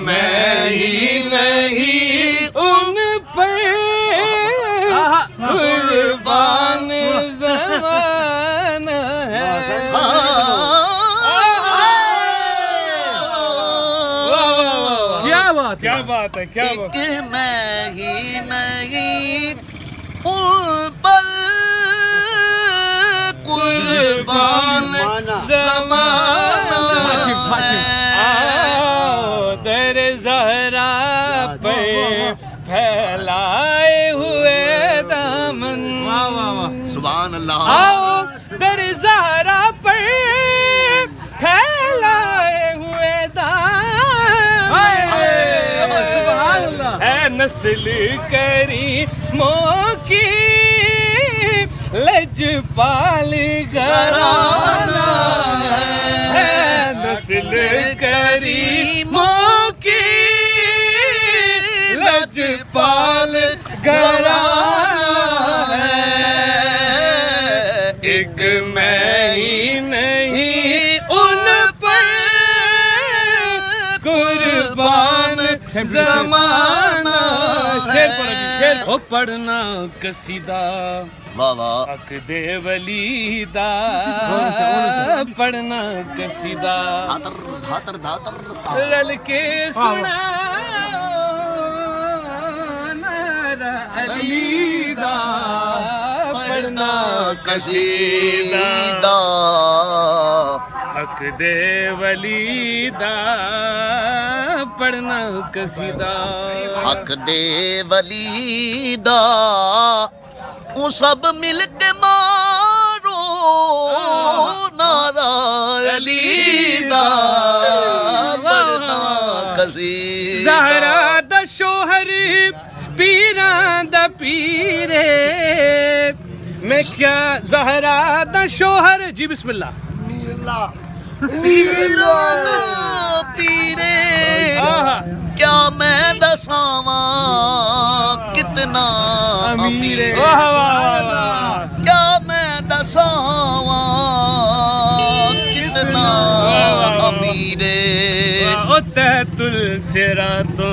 मैं ही नहीं उन पे कुर्बान ज़माना है। क्या बात है, क्या बात है, क्या बात है। एक मैं ही नहीं उन पर कुर्बान ज़माना है। दर ज़हरा पे फैलाए हुए दामन, सुभान अल्लाह। आओ दर ज़हरा पे फैलाए हुए दामन, है नस्ल करीमों की लजपाल घराना है, नस्ल करीमों की लजपाल घराना है। एक मैं ही नहीं उन पर कुर्बान ज़माना। शेर पढ़ो जी, शेर। ओ पढ़ना कसीदा वाह वाह। हक दे वलीदा, पढ़ना कसीदा धातर धातर धातर रल के सुना नारा अलीदा, पढ़ना कसीदा हक दे वलीदा, पढ़ना कसीदा हक दे वलीदा। वो सब मिल के मारो नारा अलीदा, पढ़ना कसीदा। ज़हरा दा शोहर पीरां दा पीरे, मैं क्या ज़हरा दा शोहर जी बिस्मिल्लाह। पीरां दा पीरे क्या मैं दसावा कितना अमीर, क्या मैं दसावा कितना अमीर। तहतुल सिरातो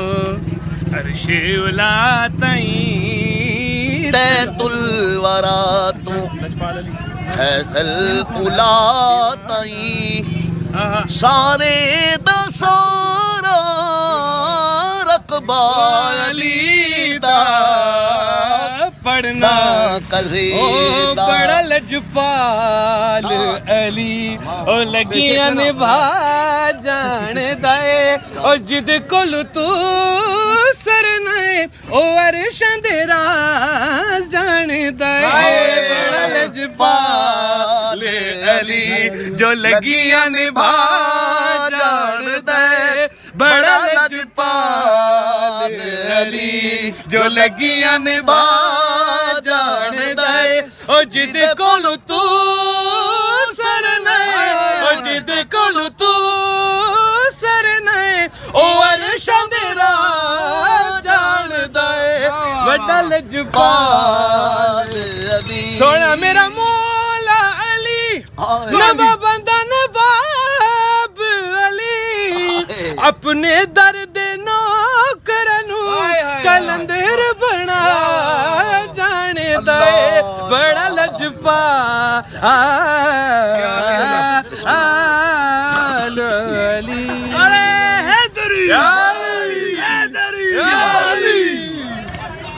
अर्शे उला तई, तैतुल वरा तू है उला तई, सारे दा सारा रकबा अलीदा, पढ़ना कसीदा। बड़ा लजपाल अली ओ लगियां निभा जान दे, ओ जिद कोल तू सरने ओ अरशां दे राज जान दे। बड़ा लजपाल अली जो लगियां निभा जान दे, बड़ा लजपाल अली जो लगियां निभा जान दे, ओ जिद कोल तू सरने, ओ जिद कोल तू सरने ओ अरशां दे राज जान दे, बड़ा लजपाल अली। सोना मेरा मौला अली, नवा बंदा नवाब अली, अपने दर्द नौकर नू कलंदर बना जाने दे, बड़ा लजपा